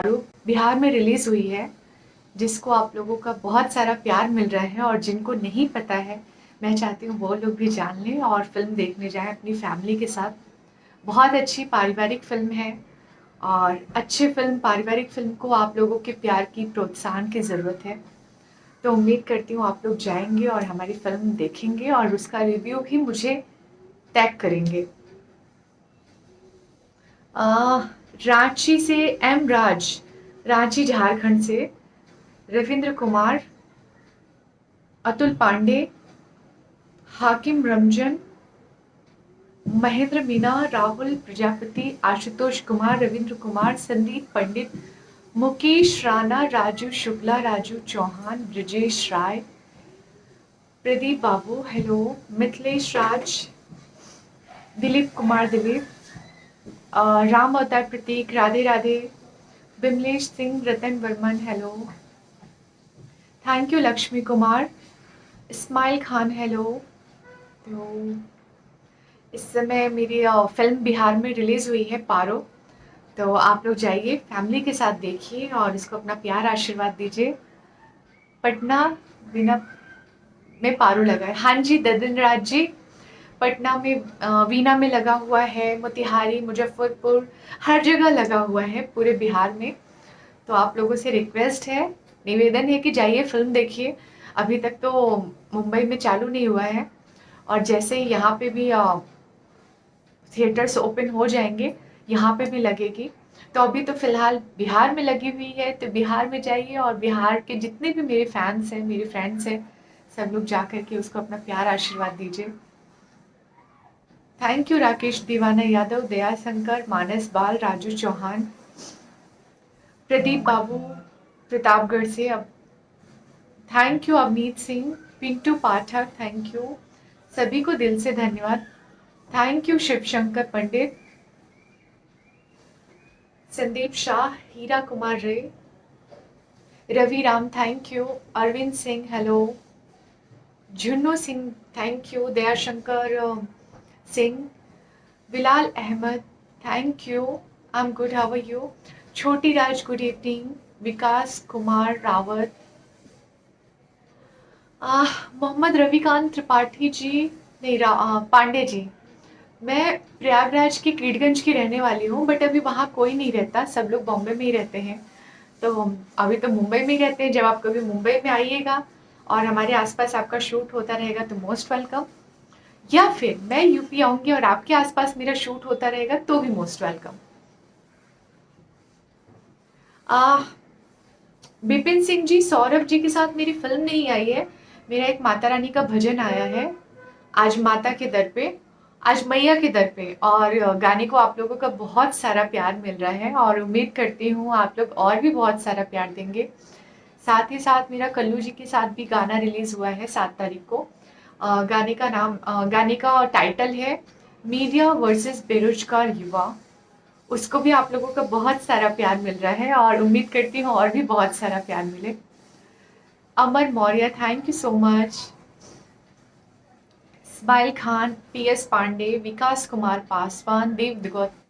बिहार में रिलीज़ हुई है, जिसको आप लोगों का बहुत सारा प्यार मिल रहा है, और जिनको नहीं पता है मैं चाहती हूँ वो लोग भी जान लें और फिल्म देखने जाएं अपनी फैमिली के साथ। बहुत अच्छी पारिवारिक फिल्म है, और अच्छी फिल्म, पारिवारिक फिल्म को आप लोगों के प्यार की, प्रोत्साहन की ज़रूरत है। तो उम्मीद करती हूँ आप लोग जाएंगे और हमारी फिल्म देखेंगे और उसका रिव्यू भी मुझे टैग करेंगे। आ, रांची से एम राज, रांची झारखंड से Ravindra Kumar, Atul Pandey, Hakim Ramzan, Mahendra Meena, Rahul Prajapati, Ashutosh Kumar, Ravindra Kumar, Sandeep Pandit, Mukesh Rana, Raju Shukla, Raju Chauhan, Brajesh Rai, Pradeep Babu, hello, Mithilesh Raj, Dilip Kumar, Dilip, Ram Avtar Prateek, Radhe Radhe, Bimlesh Singh, Ratan Varman, hello, thank you Lakshmi Kumar, Ismail Khan, hello. तो इस समय मेरी फिल्म बिहार में रिलीज़ हुई है पारो, तो आप लोग जाइए फैमिली के साथ देखिए और इसको अपना प्यार आशीर्वाद दीजिए। पटना वीना में पारो लगा है, हाँ जी ददन राज जी, पटना में वीना में लगा हुआ है, मोतिहारी, मुजफ्फरपुर, हर जगह लगा हुआ है पूरे बिहार में। तो आप लोगों से रिक्वेस्ट है, निवेदन है कि जाइए फिल्म देखिए। अभी तक तो मुंबई में चालू नहीं हुआ है, और जैसे ही यहाँ पे भी थिएटर्स ओपन हो जाएंगे, यहाँ पे भी लगेगी। तो अभी तो फिलहाल बिहार में लगी हुई है, तो बिहार में जाइए और बिहार के जितने भी मेरे फैंस हैं, मेरे फ्रेंड्स हैं, सब लोग जा कर के उसको अपना प्यार आशीर्वाद दीजिए। थैंक यू राकेश दीवाना यादव, दया शंकर, मानस बाल, राजू चौहान, प्रदीप बाबू प्रतापगढ़ से, अब thank you Avneet Singh, Pintu Pathak, thank you, सभी को दिल से धन्यवाद। Thank you Shiv Shankar Pandit, Sandeep Shah, Heera Kumar Ray, Ravi Ram, thank you, Arvind Singh, hello, Jhunnu Singh, thank you, Dayashankar Singh, Bilal Ahmed, thank you, I am good, how are you, Chhoti Raj, good evening, Vikas Kumar Rawat, Mohammad Ravikant Tripathi ji, नहीं पांडे जी। मैं प्रयागराज की कीटगंज की रहने वाली हूँ, बट अभी वहाँ कोई नहीं रहता, सब लोग बॉम्बे में ही रहते हैं। तो अभी तो मुंबई में ही रहते हैं। जब आप कभी मुंबई में आइएगा और हमारे आसपास आपका शूट होता रहेगा तो मोस्ट वेलकम, या फिर मैं यूपी आऊंगी और आपके आसपास मेरा शूट होता रहेगा तो भी मोस्ट वेलकम। बिपिन सिंह जी, सौरभ जी के साथ मेरी फिल्म नहीं आई है, मेरा एक माता रानी का भजन आया है, आज माता के दर पे, आज मैया के दर पे, और गाने को आप लोगों का बहुत सारा प्यार मिल रहा है और उम्मीद करती हूँ आप लोग और भी बहुत सारा प्यार देंगे। साथ ही साथ मेरा कल्लू जी के साथ भी गाना रिलीज हुआ है 7 तारीख को। गाने का टाइटल है मीडिया वर्सेस बेरोजगार युवा। उसको भी आप लोगों का बहुत सारा प्यार मिल रहा है और उम्मीद करती हूँ और भी बहुत सारा प्यार मिले। Amar Maurya, thank you so much. Ismail Khan, P S Pandey, Vikas Kumar Paswan, Dev दिगौत,